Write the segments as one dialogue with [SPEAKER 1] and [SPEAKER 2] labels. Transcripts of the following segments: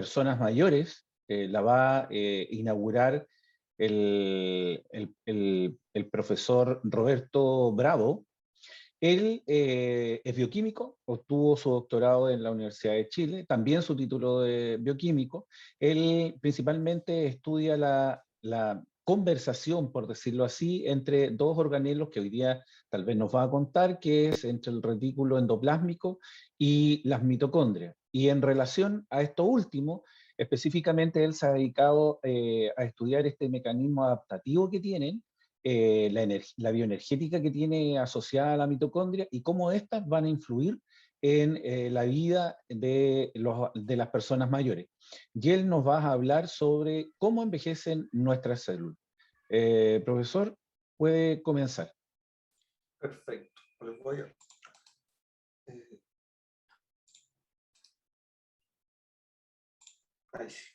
[SPEAKER 1] personas mayores, la va a inaugurar el profesor Roberto Bravo. Él es bioquímico, obtuvo su doctorado en la Universidad de Chile, también su título de bioquímico. Él principalmente estudia la conversación, por decirlo así, entre dos organelos que hoy día tal vez nos va a contar, que es entre el retículo endoplásmico y las mitocondrias. Y en relación a esto último, específicamente él se ha dedicado a estudiar este mecanismo adaptativo que tienen, la bioenergética que tiene asociada a la mitocondria y cómo éstas van a influir en la vida de las personas mayores. Y él nos va a hablar sobre cómo envejecen nuestras células. Profesor, puede comenzar.
[SPEAKER 2] Perfecto. Les voy a... ahí sí.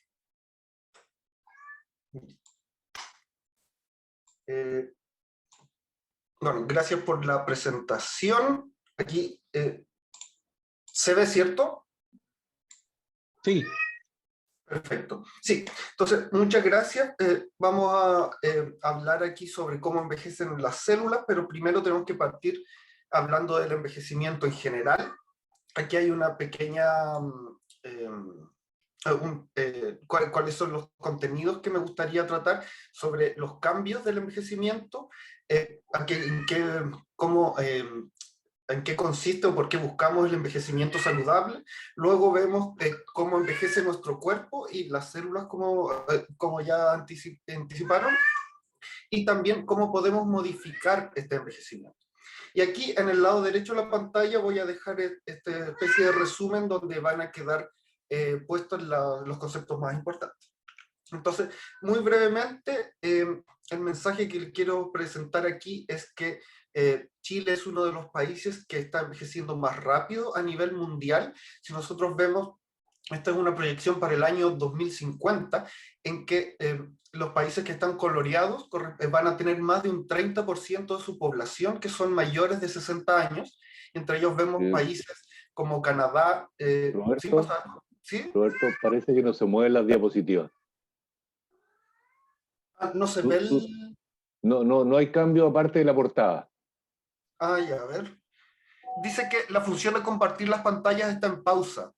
[SPEAKER 2] Bueno, gracias por la presentación. Aquí, ¿se ve, cierto?
[SPEAKER 1] Sí.
[SPEAKER 2] Perfecto. Sí, entonces, muchas gracias. Vamos a hablar aquí sobre cómo envejecen las células, pero primero tenemos que partir hablando del envejecimiento en general. Aquí hay una pequeña... cuáles son los contenidos que me gustaría tratar sobre los cambios del envejecimiento, en qué consiste o por qué buscamos el envejecimiento saludable. Luego vemos cómo envejece nuestro cuerpo y las células, como ya anticiparon, y también cómo podemos modificar este envejecimiento. Y aquí en el lado derecho de la pantalla voy a dejar esta especie de resumen donde van a quedar puestos los conceptos más importantes. Entonces, muy brevemente, el mensaje que les quiero presentar aquí es que Chile es uno de los países que está envejeciendo más rápido a nivel mundial. Si nosotros vemos, esta es una proyección para el año 2050, en que los países que están coloreados van a tener más de un 30% de su población que son mayores de 60 años. Entre ellos vemos países como Canadá.
[SPEAKER 3] Roberto,
[SPEAKER 2] ¿sí?
[SPEAKER 3] Roberto, parece que no se mueven las diapositivas.
[SPEAKER 2] No se ve el...
[SPEAKER 3] No hay cambio aparte de la portada.
[SPEAKER 2] Ah, ya, a ver. Dice que la función de compartir las pantallas está en pausa.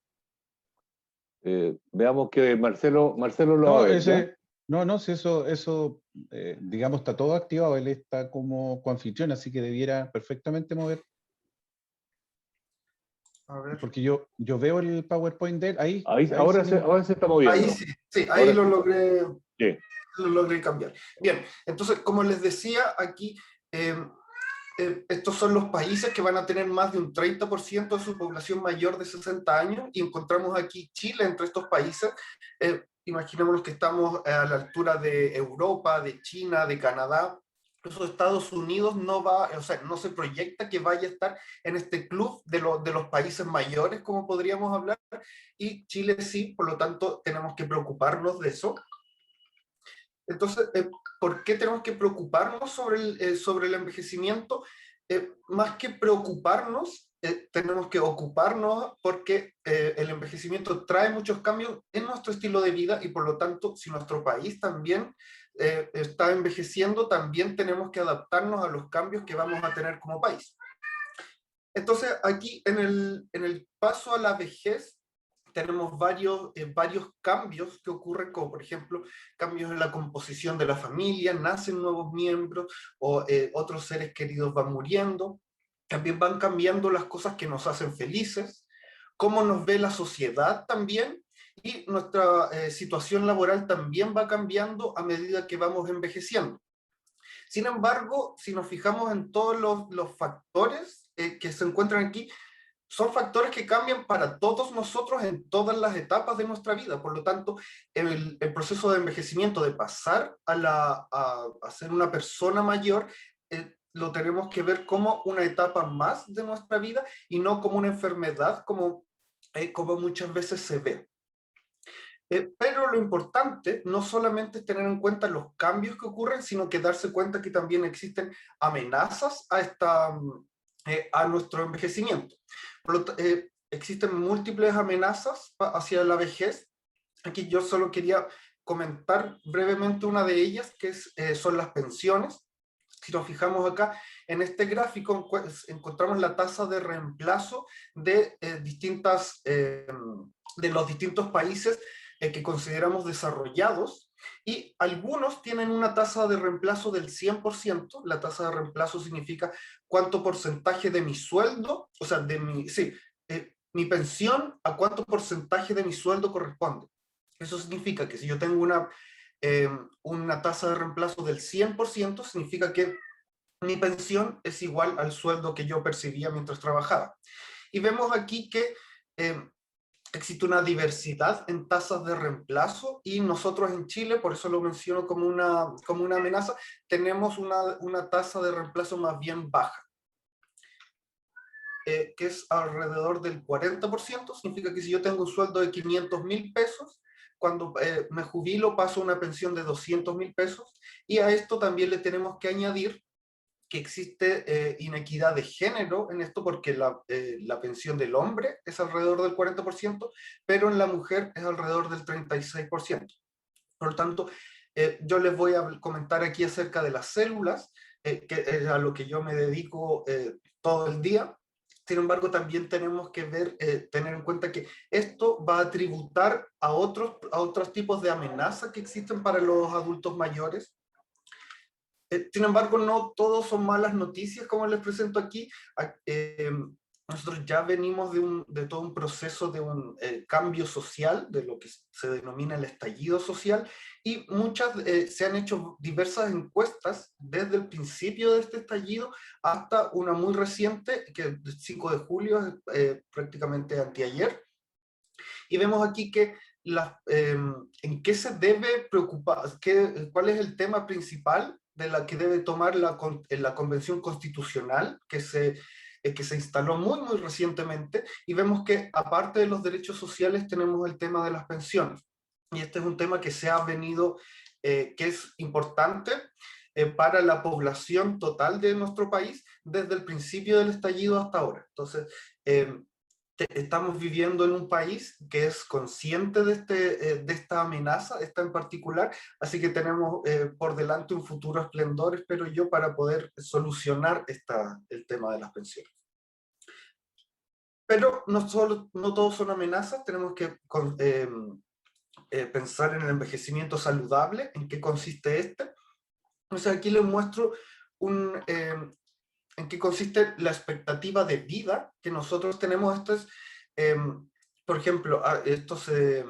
[SPEAKER 3] Veamos que Marcelo lo va a ver.
[SPEAKER 1] No, si eso digamos, está todo activado, él está como coanfitrión, así que debiera perfectamente mover.
[SPEAKER 2] A ver.
[SPEAKER 1] Porque yo veo el PowerPoint de él, ahí
[SPEAKER 3] ahora se está moviendo.
[SPEAKER 2] Ahí sí, ahí lo logré,
[SPEAKER 3] sí.
[SPEAKER 2] lo logré cambiar. Bien, entonces, como les decía, aquí estos son los países que van a tener más de un 30% de su población mayor de 60 años, y encontramos aquí Chile entre estos países. Imaginémonos que estamos a la altura de Europa, de China, de Canadá. Incluso Estados Unidos no se proyecta que vaya a estar en este club de los países mayores, como podríamos hablar, y Chile sí, por lo tanto tenemos que preocuparnos de eso. Entonces, ¿por qué tenemos que preocuparnos sobre el envejecimiento? Más que preocuparnos, tenemos que ocuparnos, porque el envejecimiento trae muchos cambios en nuestro estilo de vida, y por lo tanto, si nuestro país también está envejeciendo, también tenemos que adaptarnos a los cambios que vamos a tener como país. Entonces, aquí en el paso a la vejez, tenemos varios cambios que ocurren, como por ejemplo cambios en la composición de la familia, nacen nuevos miembros, o otros seres queridos van muriendo. También van cambiando las cosas que nos hacen felices, cómo nos ve la sociedad también, y nuestra situación laboral también va cambiando a medida que vamos envejeciendo. Sin embargo, si nos fijamos en todos los factores que se encuentran aquí, son factores que cambian para todos nosotros en todas las etapas de nuestra vida. Por lo tanto, el proceso de envejecimiento, de pasar a ser una persona mayor, lo tenemos que ver como una etapa más de nuestra vida, y no como una enfermedad, como muchas veces se ve. Pero lo importante no solamente es tener en cuenta los cambios que ocurren, sino que darse cuenta que también existen amenazas a nuestro envejecimiento. Existen múltiples amenazas hacia la vejez, Aquí yo solo quería comentar brevemente una de ellas, que son las pensiones. Si nos fijamos acá, en este gráfico encontramos la tasa de reemplazo de, de los distintos países que consideramos desarrollados, y algunos tienen una tasa de reemplazo del 100%. La tasa de reemplazo significa cuánto porcentaje de mi sueldo, o sea, mi pensión, a cuánto porcentaje de mi sueldo corresponde. Eso significa que si yo tengo una tasa de reemplazo del 100%, significa que mi pensión es igual al sueldo que yo percibía mientras trabajaba. Y vemos aquí que existe una diversidad en tasas de reemplazo, y nosotros en Chile, por eso lo menciono como una amenaza, tenemos una tasa de reemplazo más bien baja, que es alrededor del 40%. Significa que si yo tengo un sueldo de 500.000 pesos, cuando me jubilo paso a una pensión de 200.000 pesos, y a esto también le tenemos que añadir que existe inequidad de género en esto, porque la pensión del hombre es alrededor del 40%, pero en la mujer es alrededor del 36%. Por lo tanto, yo les voy a comentar aquí acerca de las células, que es a lo que yo me dedico todo el día. Sin embargo, también tenemos que tener en cuenta que esto va a tributar a otros tipos de amenazas que existen para los adultos mayores. Sin embargo, no todos son malas noticias, como les presento aquí. Nosotros ya venimos de todo un proceso de un cambio social, de lo que se denomina el estallido social, y se han hecho diversas encuestas desde el principio de este estallido hasta una muy reciente, que es el 5 de julio, prácticamente anteayer. Y vemos aquí que en qué se debe preocupar, cuál es el tema principal de la que debe tomar la Convención Constitucional que se instaló muy, muy recientemente, y vemos que aparte de los derechos sociales tenemos el tema de las pensiones. Y este es un tema que se ha venido, que es importante para la población total de nuestro país desde el principio del estallido hasta ahora. Entonces, estamos viviendo en un país que es consciente de esta amenaza, esta en particular, así que tenemos por delante un futuro esplendor, espero yo, para poder solucionar el tema de las pensiones. Pero no todos son amenazas, tenemos que pensar en el envejecimiento saludable, en qué consiste este. Entonces aquí les muestro en qué consiste la expectativa de vida que nosotros tenemos. Esto es, por ejemplo, esto se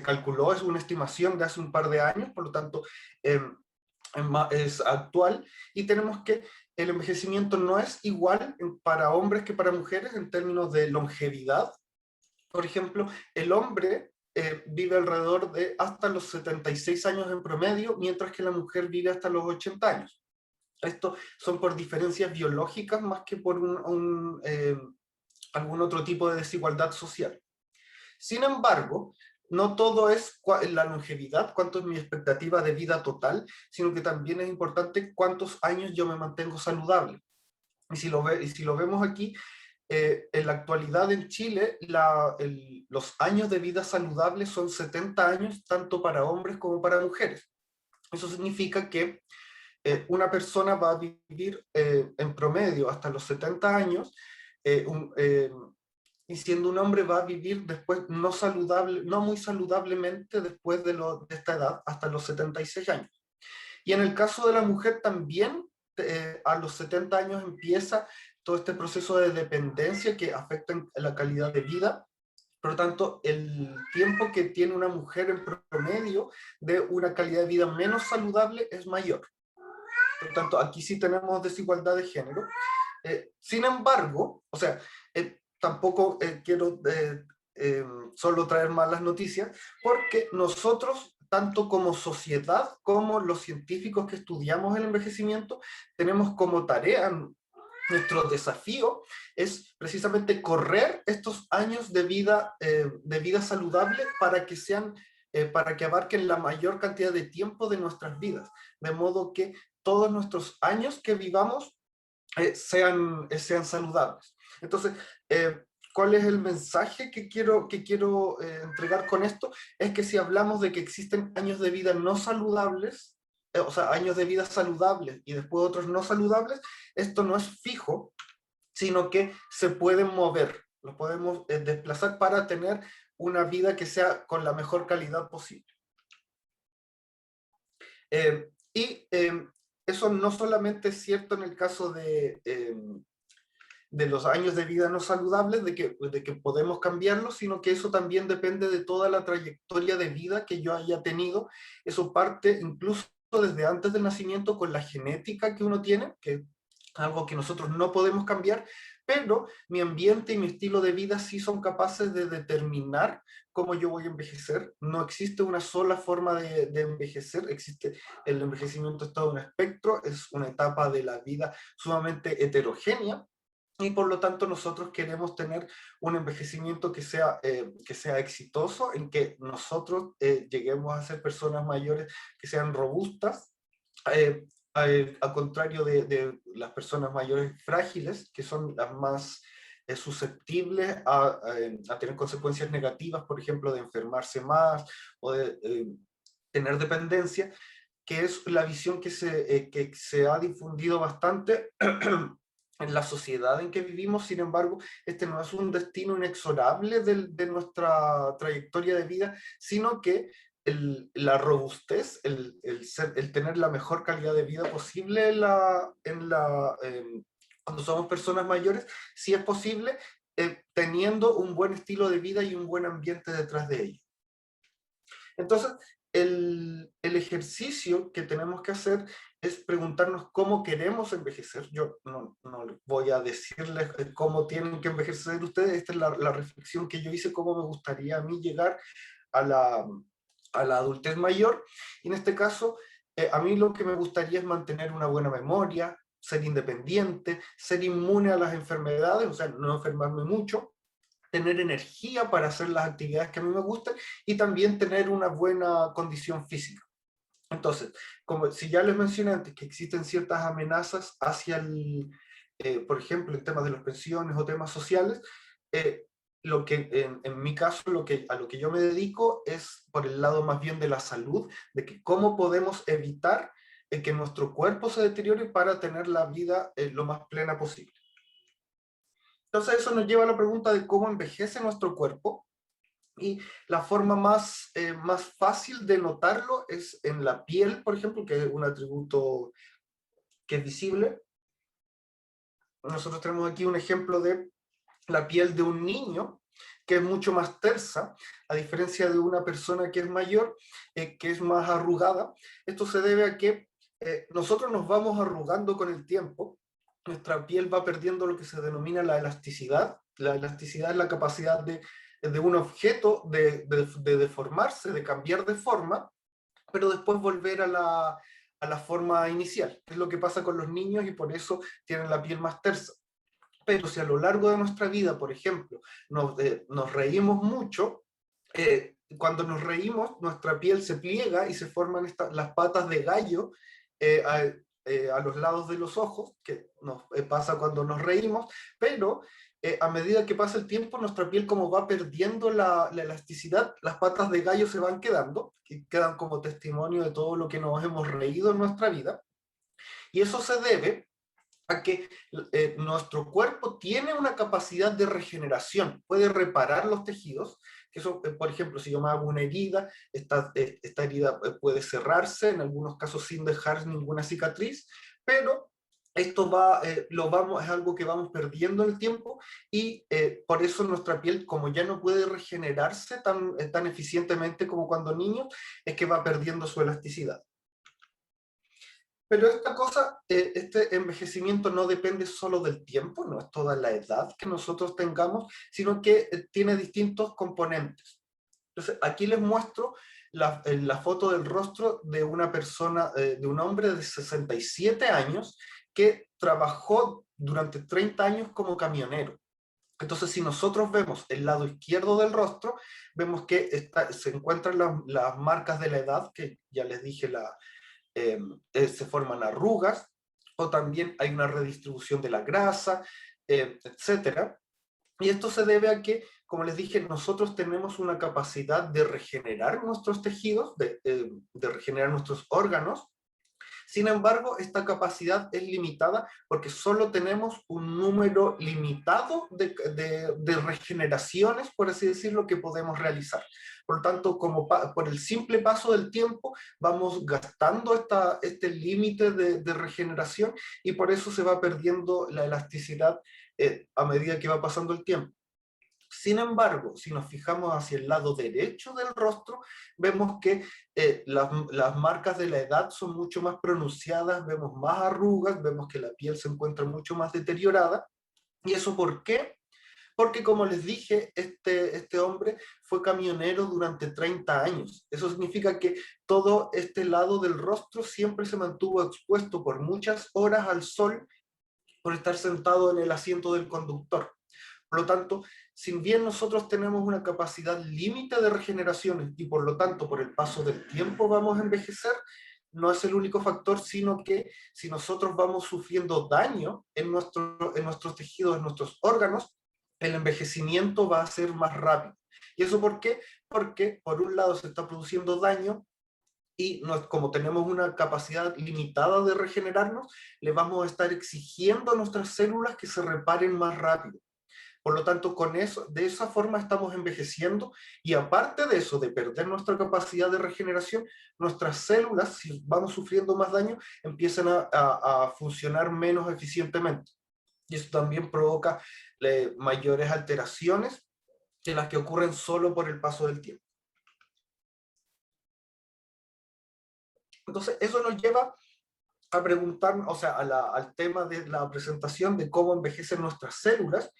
[SPEAKER 2] calculó, es una estimación de hace un par de años, por lo tanto es actual, y tenemos que el envejecimiento no es igual para hombres que para mujeres en términos de longevidad. Por ejemplo, el hombre vive alrededor de hasta los 76 años en promedio, mientras que la mujer vive hasta los 80 años. Esto son por diferencias biológicas más que por algún otro tipo de desigualdad social. Sin embargo, no todo es la longevidad, cuánto es mi expectativa de vida total, sino que también es importante cuántos años yo me mantengo saludable. Y si lo vemos aquí, en la actualidad en Chile, los años de vida saludable son 70 años, tanto para hombres como para mujeres. Eso significa que una persona va a vivir en promedio hasta los 70 años, y siendo un hombre va a vivir después no muy saludablemente después de esta edad, hasta los 76 años. Y en el caso de la mujer también, a los 70 años empieza todo este proceso de dependencia que afecta la calidad de vida. Por lo tanto, el tiempo que tiene una mujer en promedio de una calidad de vida menos saludable es mayor. Por lo tanto, aquí sí tenemos desigualdad de género. Sin embargo, o sea, tampoco quiero solo traer malas noticias, porque nosotros, tanto como sociedad como los científicos que estudiamos el envejecimiento, tenemos como tarea, nuestro desafío es precisamente correr estos años de vida saludable para que abarquen la mayor cantidad de tiempo de nuestras vidas, de modo que todos nuestros años que vivamos sean saludables. Entonces, ¿Cuál es el mensaje que quiero entregar con esto? Es que si hablamos de que existen años de vida no saludables, o sea, años de vida saludables y después otros no saludables, esto no es fijo, sino que se pueden mover, los podemos desplazar para tener una vida que sea con la mejor calidad posible. Eso no solamente es cierto en el caso de los años de vida no saludables, de que podemos cambiarlos, sino que eso también depende de toda la trayectoria de vida que yo haya tenido. Eso parte incluso desde antes del nacimiento con la genética que uno tiene, que es algo que nosotros no podemos cambiar, pero mi ambiente y mi estilo de vida sí son capaces de determinar cómo yo voy a envejecer. No existe una sola forma de envejecer, existe el envejecimiento, es todo un espectro, es una etapa de la vida sumamente heterogénea, y por lo tanto nosotros queremos tener un envejecimiento que sea exitoso, en que nosotros lleguemos a ser personas mayores que sean robustas, al contrario de las personas mayores frágiles, que son las más susceptibles a tener consecuencias negativas, por ejemplo, de enfermarse más o de tener dependencia, que es la visión que se ha difundido bastante en la sociedad en que vivimos. Sin embargo, este no es un destino inexorable de nuestra trayectoria de vida, sino que la robustez, el tener la mejor calidad de vida posible cuando somos personas mayores, sí es posible, teniendo un buen estilo de vida y un buen ambiente detrás de ello. Entonces, el ejercicio que tenemos que hacer es preguntarnos cómo queremos envejecer. Yo no voy a decirles cómo tienen que envejecer ustedes. Esta es la reflexión que yo hice, cómo me gustaría a mí llegar a la adultez mayor. Y en este caso, a mí lo que me gustaría es mantener una buena memoria, ser independiente, ser inmune a las enfermedades, o sea, no enfermarme mucho, tener energía para hacer las actividades que a mí me gustan y también tener una buena condición física. Entonces, como si ya les mencioné antes que existen ciertas amenazas hacia por ejemplo, en temas de las pensiones o temas sociales, lo que en mi caso, a lo que yo me dedico es por el lado más bien de la salud, de que cómo podemos evitar que nuestro cuerpo se deteriore para tener la vida lo más plena posible. Entonces eso nos lleva a la pregunta de cómo envejece nuestro cuerpo, y la forma más fácil de notarlo es en la piel, por ejemplo, que es un atributo que es visible. Nosotros tenemos aquí un ejemplo de la piel de un niño, que es mucho más tersa, a diferencia de una persona que es mayor, que es más arrugada. Esto se debe a que nosotros nos vamos arrugando con el tiempo. Nuestra piel va perdiendo lo que se denomina la elasticidad. La elasticidad es la capacidad de un objeto de deformarse, de cambiar de forma, pero después volver a la forma inicial. Es lo que pasa con los niños y por eso tienen la piel más tersa. Pero si a lo largo de nuestra vida, por ejemplo, nos reímos mucho, cuando nos reímos, nuestra piel se pliega y se forman las patas de gallo a los lados de los ojos, que nos pasa cuando nos reímos, pero a medida que pasa el tiempo, nuestra piel, como va perdiendo la elasticidad, las patas de gallo se van quedando, que quedan como testimonio de todo lo que nos hemos reído en nuestra vida, y eso se debe a que nuestro cuerpo tiene una capacidad de regeneración, puede reparar los tejidos, que eso, por ejemplo, si yo me hago una herida, esta herida puede cerrarse, en algunos casos sin dejar ninguna cicatriz, pero esto es algo que vamos perdiendo en el tiempo, y por eso nuestra piel, como ya no puede regenerarse tan eficientemente como cuando niño, es que va perdiendo su elasticidad. Pero este envejecimiento no depende solo del tiempo, no es toda la edad que nosotros tengamos, sino que tiene distintos componentes. Entonces, aquí les muestro la foto del rostro de una persona, de un hombre de 67 años que trabajó durante 30 años como camionero. Entonces, si nosotros vemos el lado izquierdo del rostro, vemos que se encuentran las marcas de la edad, que ya les dije, se forman arrugas, o también hay una redistribución de la grasa, etcétera. Y esto se debe a que, como les dije, nosotros tenemos una capacidad de regenerar nuestros tejidos, de regenerar nuestros órganos. Sin embargo, esta capacidad es limitada porque solo tenemos un número limitado de regeneraciones, por así decirlo, que podemos realizar. Por lo tanto, por el simple paso del tiempo, vamos gastando este límite de regeneración, y por eso se va perdiendo la elasticidad a medida que va pasando el tiempo. Sin embargo, si nos fijamos hacia el lado derecho del rostro, vemos que las marcas de la edad son mucho más pronunciadas, vemos más arrugas, vemos que la piel se encuentra mucho más deteriorada. ¿Y eso por qué? Porque, como les dije, este hombre fue camionero durante 30 años. Eso significa que todo este lado del rostro siempre se mantuvo expuesto por muchas horas al sol por estar sentado en el asiento del conductor. Por lo tanto, si bien nosotros tenemos una capacidad límite de regeneración y por lo tanto por el paso del tiempo vamos a envejecer, no es el único factor, sino que si nosotros vamos sufriendo daño en nuestros tejidos, en nuestros órganos, el envejecimiento va a ser más rápido. ¿Y eso por qué? Porque por un lado se está produciendo daño y como tenemos una capacidad limitada de regenerarnos, le vamos a estar exigiendo a nuestras células que se reparen más rápido. Por lo tanto, de esa forma estamos envejeciendo, y aparte de eso, de perder nuestra capacidad de regeneración, nuestras células, si vamos sufriendo más daño, empiezan a funcionar menos eficientemente. Y eso también provoca mayores alteraciones que las que ocurren solo por el paso del tiempo. Entonces, eso nos lleva a preguntar, o sea, al tema de la presentación de cómo envejecen nuestras células.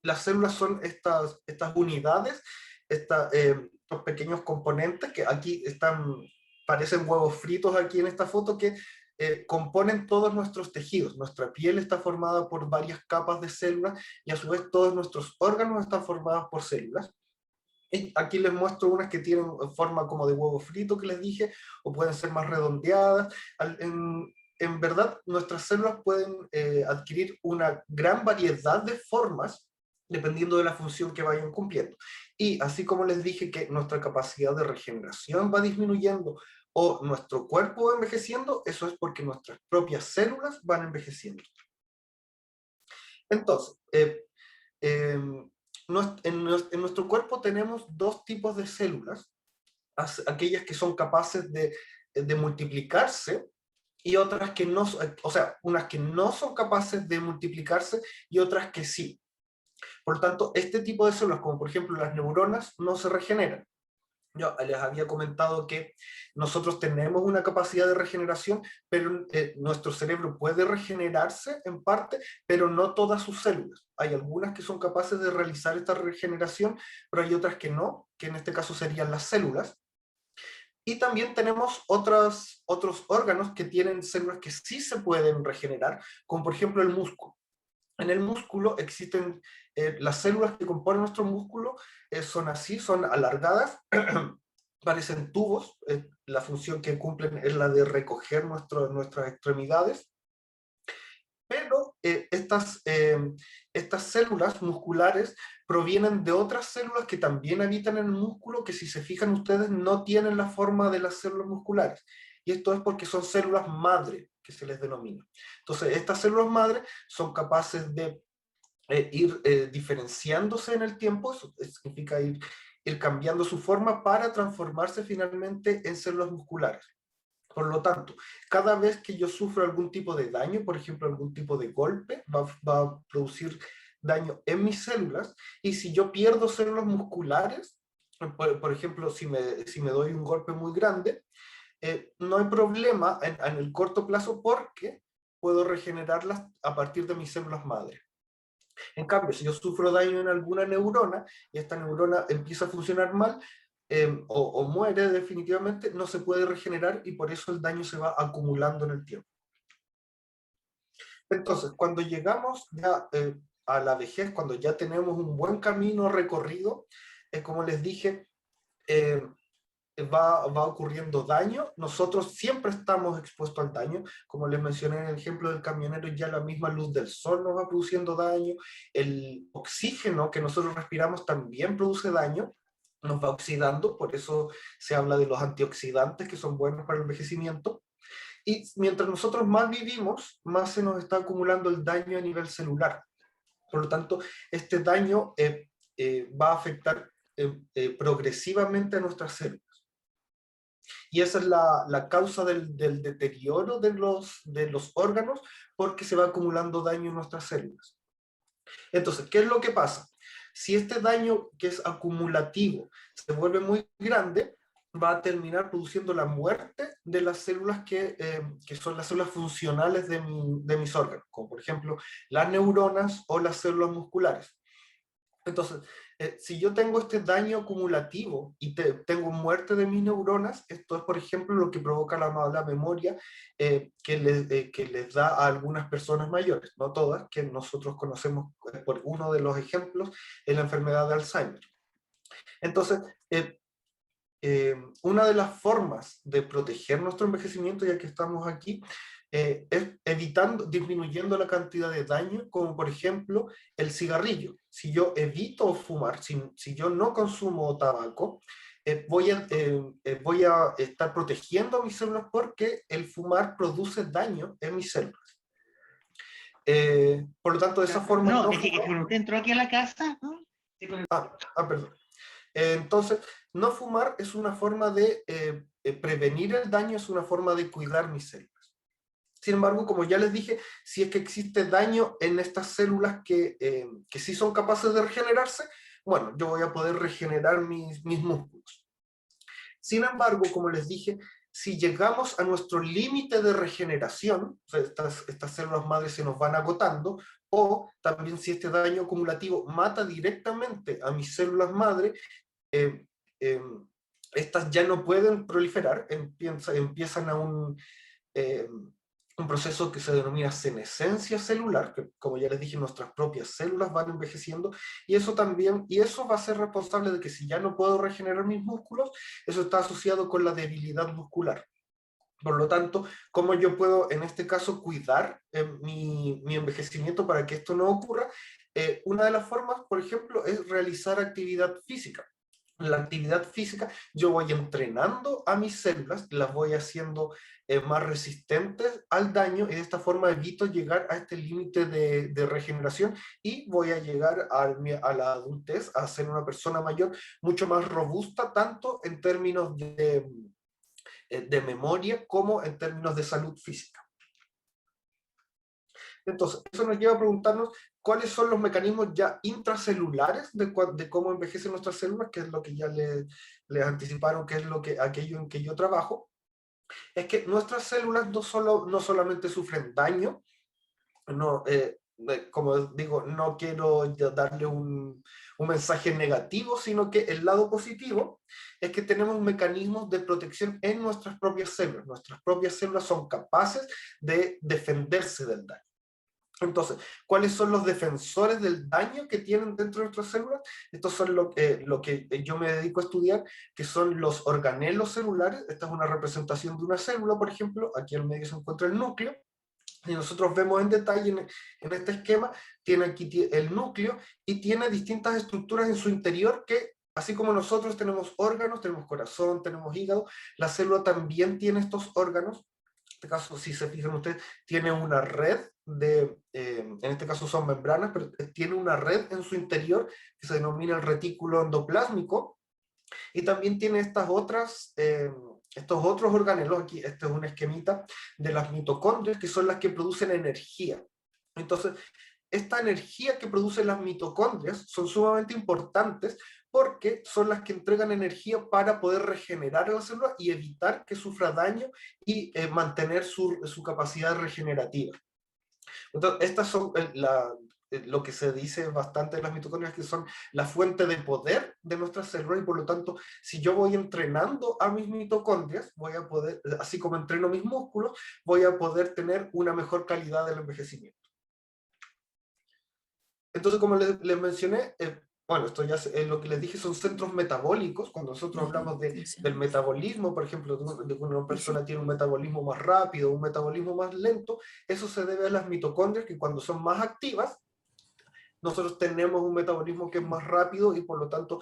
[SPEAKER 2] Las células son estas unidades, estos pequeños componentes que aquí parecen huevos fritos aquí en esta foto, que componen todos nuestros tejidos. Nuestra piel está formada por varias capas de células, y a su vez todos nuestros órganos están formados por células. Y aquí les muestro unas que tienen forma como de huevo frito, que les dije, o pueden ser más redondeadas. En verdad, nuestras células pueden adquirir una gran variedad de formas dependiendo de la función que vayan cumpliendo. Y así como les dije que nuestra capacidad de regeneración va disminuyendo o nuestro cuerpo va envejeciendo, eso es porque nuestras propias células van envejeciendo. Entonces, en nuestro cuerpo tenemos dos tipos de células: aquellas que son capaces de multiplicarse, y otras que no, o sea, unas que no son capaces de multiplicarse y otras que sí. Por lo tanto, este tipo de células, como por ejemplo las neuronas, no se regeneran. Yo les había comentado que nosotros tenemos una capacidad de regeneración, pero nuestro cerebro puede regenerarse en parte, pero no todas sus células. Hay algunas que son capaces de realizar esta regeneración, pero hay otras que no, que en este caso serían las células. Y también tenemos otros órganos que tienen células que sí se pueden regenerar, como por ejemplo el músculo. En el músculo existen las células que componen nuestro músculo, son así, son alargadas, parecen tubos. La función que cumplen es la de recoger nuestras extremidades. Pero estas células musculares provienen de otras células que también habitan en el músculo, que si se fijan ustedes no tienen la forma de las células musculares. Y esto es porque son células madre, que se les denomina. Entonces, estas células madre son capaces de ir diferenciándose en el tiempo. Eso significa ir cambiando su forma para transformarse finalmente en células musculares. Por lo tanto, cada vez que yo sufro algún tipo de daño, por ejemplo, algún tipo de golpe, va a producir daño en mis células. Y si yo pierdo células musculares, por ejemplo, si me doy un golpe muy grande, no hay problema en el corto plazo, porque puedo regenerarlas a partir de mis células madre. En cambio, si yo sufro daño en alguna neurona y esta neurona empieza a funcionar mal, o muere definitivamente, no se puede regenerar, y por eso el daño se va acumulando en el tiempo. Entonces, cuando llegamos ya a la vejez, cuando ya tenemos un buen camino recorrido, como les dije, va ocurriendo daño, nosotros siempre estamos expuestos al daño, como les mencioné en el ejemplo del camionero, ya la misma luz del sol nos va produciendo daño, el oxígeno que nosotros respiramos también produce daño, nos va oxidando, por eso se habla de los antioxidantes que son buenos para el envejecimiento, y mientras nosotros más vivimos, más se nos está acumulando el daño a nivel celular. Por lo tanto, este daño va a afectar progresivamente a nuestras células. Y esa es la causa del deterioro de los órganos, porque se va acumulando daño en nuestras células. Entonces, ¿qué es lo que pasa? Si este daño que es acumulativo se vuelve muy grande, va a terminar produciendo la muerte de las células que son las células funcionales de mis órganos, como por ejemplo las neuronas o las células musculares. Entonces, si yo tengo este daño acumulativo y tengo muerte de mis neuronas, esto es, por ejemplo, lo que provoca la mala memoria que les da a algunas personas mayores, no todas, que nosotros conocemos por uno de los ejemplos, en la enfermedad de Alzheimer. Entonces, una de las formas de proteger nuestro envejecimiento, ya que estamos aquí, es disminuyendo la cantidad de daño, como por ejemplo el cigarrillo. Si yo evito fumar, si yo no consumo tabaco, voy a estar protegiendo a mis células, porque el fumar produce daño en mis células. Por lo tanto, de esa forma...
[SPEAKER 4] No, es que cuando usted entró aquí a la casa, ¿no?
[SPEAKER 2] Perdón. Entonces, no fumar es una forma de prevenir el daño, es una forma de cuidar mis células. Sin embargo, como ya les dije, si es que existe daño en estas células que sí son capaces de regenerarse, bueno, yo voy a poder regenerar mis músculos. Sin embargo, como les dije, si llegamos a nuestro límite de regeneración, o sea, estas células madres se nos van agotando, o también si este daño acumulativo mata directamente a mis células madre, estas ya no pueden proliferar, empiezan a un proceso que se denomina senescencia celular, que como ya les dije, nuestras propias células van envejeciendo, y eso va a ser responsable de que si ya no puedo regenerar mis músculos, eso está asociado con la debilidad muscular. Por lo tanto, ¿cómo yo puedo, en este caso, cuidar mi envejecimiento para que esto no ocurra? Una de las formas, por ejemplo, es realizar actividad física. La actividad física, yo voy entrenando a mis células, las voy haciendo más resistentes al daño, y de esta forma evito llegar a este límite de regeneración, y voy a llegar a la adultez a ser una persona mayor mucho más robusta, tanto en términos de memoria como en términos de salud física. Entonces, eso nos lleva a preguntarnos cuáles son los mecanismos ya intracelulares de cómo envejecen nuestras células, que es lo que ya les anticiparon, que es aquello en que yo trabajo. Es que nuestras células no solamente sufren daño, como digo, no quiero darle un mensaje negativo, sino que el lado positivo es que tenemos mecanismos de protección en nuestras propias células. Nuestras propias células son capaces de defenderse del daño. Entonces, ¿cuáles son los defensores del daño que tienen dentro de nuestras células? Estos son lo que yo me dedico a estudiar, que son los organelos celulares. Esta es una representación de una célula, por ejemplo. Aquí al medio se encuentra el núcleo. Y nosotros vemos en detalle en este esquema, tiene aquí el núcleo y tiene distintas estructuras en su interior que, así como nosotros tenemos órganos, tenemos corazón, tenemos hígado, la célula también tiene estos órganos. En este caso, si se fijan ustedes, tiene una red en este caso son membranas, pero tiene una red en su interior que se denomina el retículo endoplásmico, y también tiene estos otros organelos. Aquí este es un esquemita de las mitocondrias, que son las que producen energía. Entonces, esta energía que producen las mitocondrias son sumamente importantes, porque son las que entregan energía para poder regenerar a la célula y evitar que sufra daño y mantener su capacidad regenerativa. Entonces, estas son lo que se dice bastante de las mitocondrias, que son la fuente de poder de nuestras células, y por lo tanto, si yo voy entrenando a mis mitocondrias, voy a poder, así como entreno mis músculos, voy a poder tener una mejor calidad del envejecimiento. Entonces, como les mencioné, bueno, esto ya es lo que les dije, son centros metabólicos. Cuando nosotros hablamos del metabolismo, por ejemplo, de que una persona tiene un metabolismo más rápido, un metabolismo más lento, eso se debe a las mitocondrias, que cuando son más activas, nosotros tenemos un metabolismo que es más rápido y por lo tanto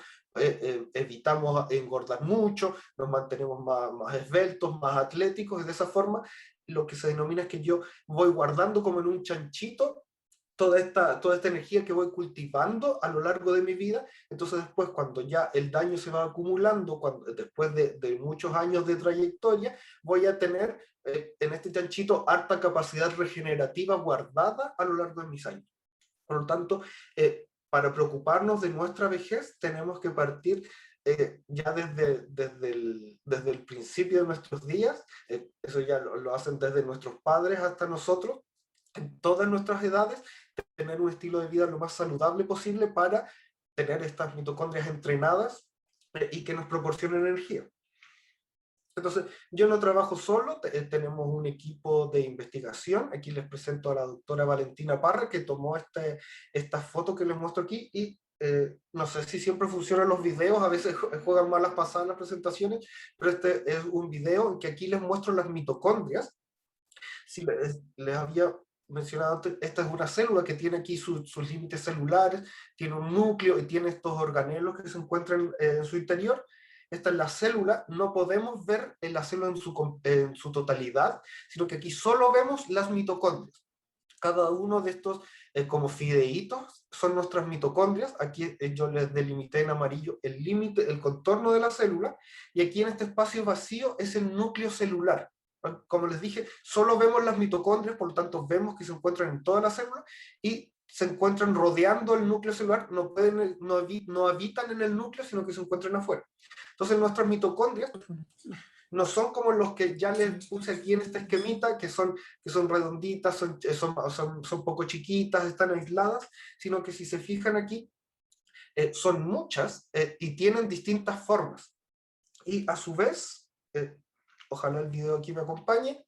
[SPEAKER 2] evitamos engordar mucho, nos mantenemos más esbeltos, más atléticos, y de esa forma lo que se denomina es que yo voy guardando como en un chanchito toda esta energía que voy cultivando a lo largo de mi vida. Entonces después, cuando ya el daño se va acumulando, después de muchos años de trayectoria, voy a tener en este chanchito harta capacidad regenerativa guardada a lo largo de mis años. Por lo tanto, para preocuparnos de nuestra vejez, tenemos que partir ya desde el principio de nuestros días. Eso ya lo hacen desde nuestros padres hasta nosotros, en todas nuestras edades, tener un estilo de vida lo más saludable posible para tener estas mitocondrias entrenadas y que nos proporcionen energía. Entonces, yo no trabajo solo, tenemos un equipo de investigación. Aquí les presento a la doctora Valentina Parra, que tomó esta foto que les muestro aquí, y no sé si siempre funcionan los videos, a veces juegan malas pasadas las presentaciones, pero este es un video en que aquí les muestro las mitocondrias. Si les había mencionado antes, esta es una célula que tiene aquí sus límites celulares, tiene un núcleo y tiene estos organelos que se encuentran en su interior. Esta es la célula, no podemos ver la célula en su totalidad, sino que aquí solo vemos las mitocondrias. Cada uno de estos, como fideitos, son nuestras mitocondrias. Aquí yo les delimité en amarillo el límite, el contorno de la célula, y aquí en este espacio vacío es el núcleo celular. Como les dije, solo vemos las mitocondrias, por lo tanto vemos que se encuentran en toda la célula y se encuentran rodeando el núcleo celular, no habitan en el núcleo, sino que se encuentran afuera. Entonces nuestras mitocondrias no son como los que ya les puse aquí en esta esquemita, que son redonditas, son poco chiquitas, están aisladas, sino que si se fijan aquí, son muchas y tienen distintas formas. Y a su vez, ojalá el video aquí me acompañe.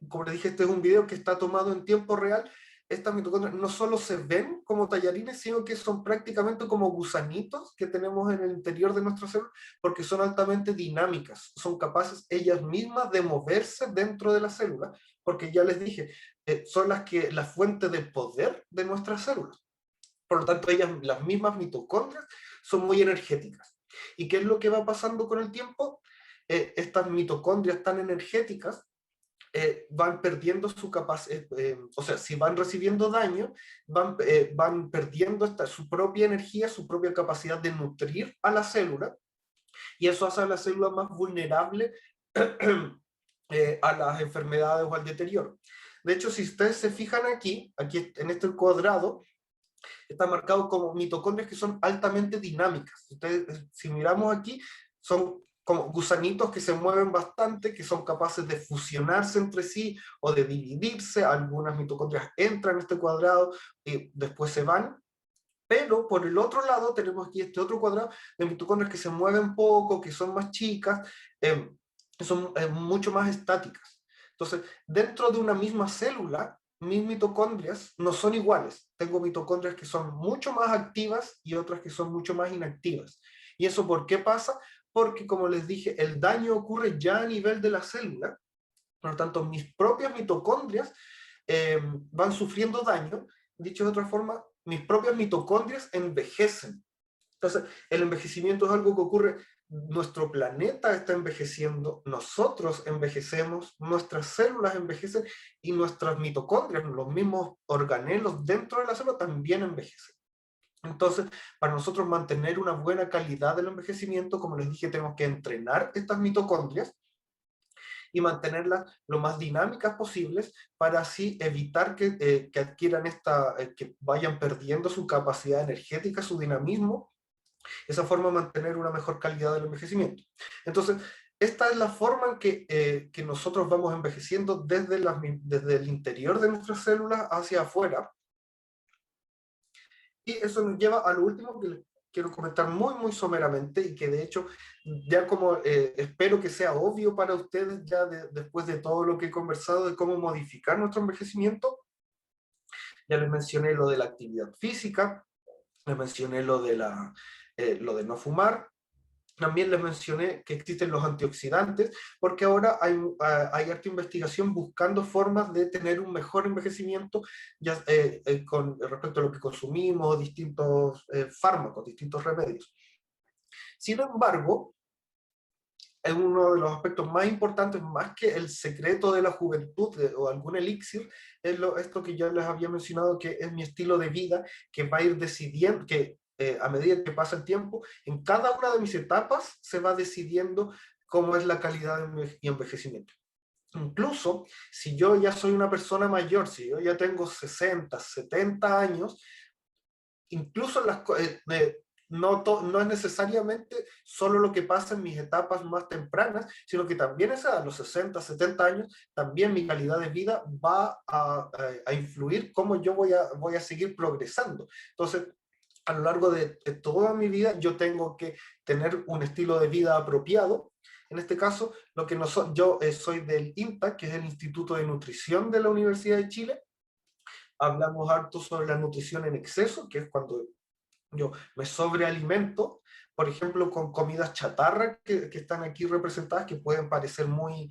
[SPEAKER 2] Como les dije, este es un video que está tomado en tiempo real. Estas mitocondrias no solo se ven como tallarines, sino que son prácticamente como gusanitos que tenemos en el interior de nuestra célula, porque son altamente dinámicas, son capaces ellas mismas de moverse dentro de la célula, porque ya les dije, son la fuente de poder de nuestras células. Por lo tanto, las mismas mitocondrias, son muy energéticas. ¿Y qué es lo que va pasando con el tiempo? Estas mitocondrias tan energéticas van perdiendo su capacidad, o sea, si van recibiendo daño, van perdiendo su propia energía, su propia capacidad de nutrir a la célula, y eso hace a la célula más vulnerable a las enfermedades o al deterioro. De hecho, si ustedes se fijan aquí en este cuadrado, está marcado como mitocondrias que son altamente dinámicas. Si miramos aquí, son como gusanitos que se mueven bastante, que son capaces de fusionarse entre sí o de dividirse. Algunas mitocondrias entran en este cuadrado y después se van. Pero por el otro lado tenemos aquí este otro cuadrado de mitocondrias que se mueven poco, que son más chicas, que son mucho más estáticas. Entonces, dentro de una misma célula, mis mitocondrias no son iguales. Tengo mitocondrias que son mucho más activas y otras que son mucho más inactivas. ¿Y eso por qué pasa? Porque, como les dije, el daño ocurre ya a nivel de la célula. Por lo tanto, mis propias mitocondrias van sufriendo daño. Dicho de otra forma, mis propias mitocondrias envejecen. Entonces, el envejecimiento es algo que ocurre. Nuestro planeta está envejeciendo, nosotros envejecemos, nuestras células envejecen y nuestras mitocondrias, los mismos organelos dentro de la célula, también envejecen. Entonces, para nosotros mantener una buena calidad del envejecimiento, como les dije, tenemos que entrenar estas mitocondrias y mantenerlas lo más dinámicas posibles para así evitar que adquieran que vayan perdiendo su capacidad energética, su dinamismo. Esa forma de mantener una mejor calidad del envejecimiento. Entonces, esta es la forma en que nosotros vamos envejeciendo desde el interior de nuestras células hacia afuera. Y eso nos lleva a lo último que les quiero comentar muy, muy someramente, y que de hecho ya como espero que sea obvio para ustedes ya después de todo lo que he conversado de cómo modificar nuestro envejecimiento. Ya les mencioné lo de la actividad física, les mencioné lo de no fumar. También les mencioné que existen los antioxidantes, porque ahora hay harta investigación buscando formas de tener un mejor envejecimiento ya, con respecto a lo que consumimos, distintos fármacos, distintos remedios. Sin embargo, es uno de los aspectos más importantes, más que el secreto de la juventud o algún elixir, es esto que ya les había mencionado, que es mi estilo de vida, que va a ir decidiendo, que a medida que pasa el tiempo, en cada una de mis etapas se va decidiendo cómo es la calidad de mi envejecimiento. Incluso si yo ya soy una persona mayor, si yo ya tengo 60, 70 años, incluso no es necesariamente solo lo que pasa en mis etapas más tempranas, sino que también a los 60, 70 años, también mi calidad de vida va a influir cómo yo voy a seguir progresando. Entonces, a lo largo de toda mi vida, yo tengo que tener un estilo de vida apropiado. En este caso, yo soy del INTA, que es el Instituto de Nutrición de la Universidad de Chile. Hablamos harto sobre la nutrición en exceso, que es cuando yo me sobrealimento, por ejemplo, con comidas chatarra que están aquí representadas, que pueden parecer muy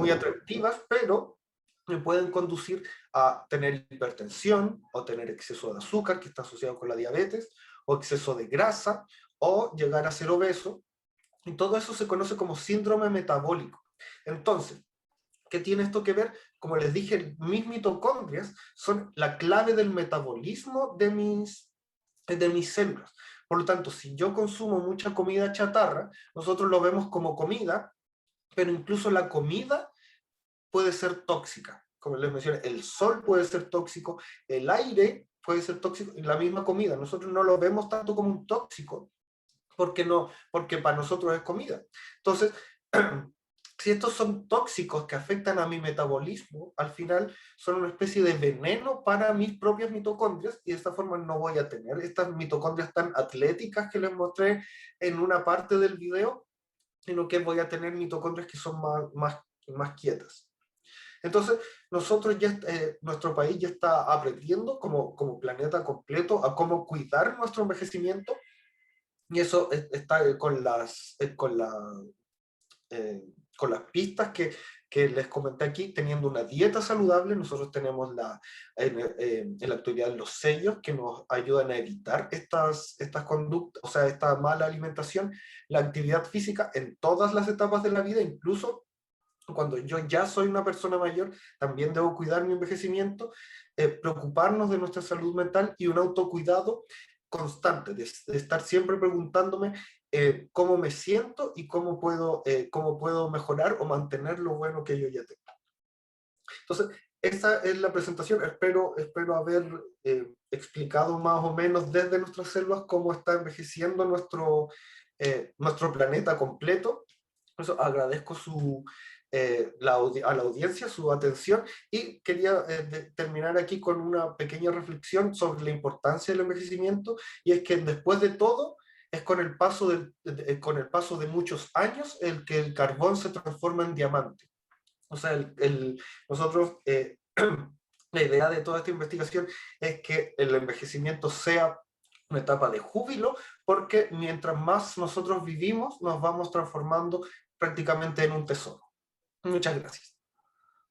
[SPEAKER 2] atractivas, pero me pueden conducir a tener hipertensión, o tener exceso de azúcar, que está asociado con la diabetes, o exceso de grasa, o llegar a ser obeso. Y todo eso se conoce como síndrome metabólico. Entonces, ¿qué tiene esto que ver? Como les dije, mis mitocondrias son la clave del metabolismo de mis células. Por lo tanto, si yo consumo mucha comida chatarra, nosotros lo vemos como comida, pero incluso la comida puede ser tóxica. Como les mencioné, el sol puede ser tóxico, el aire puede ser tóxico, y la misma comida. Nosotros no lo vemos tanto como un tóxico, porque para nosotros es comida. Entonces, si estos son tóxicos que afectan a mi metabolismo, al final son una especie de veneno para mis propias mitocondrias, y de esta forma no voy a tener estas mitocondrias tan atléticas que les mostré en una parte del video, sino que voy a tener mitocondrias que son más quietas. Entonces, nuestro país ya está aprendiendo como planeta completo a cómo cuidar nuestro envejecimiento, y eso está con las pistas que les comenté aquí, teniendo una dieta saludable. Nosotros tenemos en la actualidad los sellos que nos ayudan a evitar estas conductas, o sea, esta mala alimentación, la actividad física en todas las etapas de la vida, incluso cuando yo ya soy una persona mayor, también debo cuidar mi envejecimiento, preocuparnos de nuestra salud mental y un autocuidado constante, de estar siempre preguntándome cómo me siento y cómo puedo mejorar o mantener lo bueno que yo ya tengo. Entonces, esa es la presentación. Espero haber explicado más o menos desde nuestras células cómo está envejeciendo nuestro planeta completo. Por eso agradezco a la audiencia su atención, y quería terminar aquí con una pequeña reflexión sobre la importancia del envejecimiento, y es que después de todo es con el paso de muchos años el que el carbón se transforma en diamante. O sea, nosotros, la idea de toda esta investigación es que el envejecimiento sea una etapa de júbilo, porque mientras más nosotros vivimos, nos vamos transformando prácticamente en un tesoro. Muchas gracias.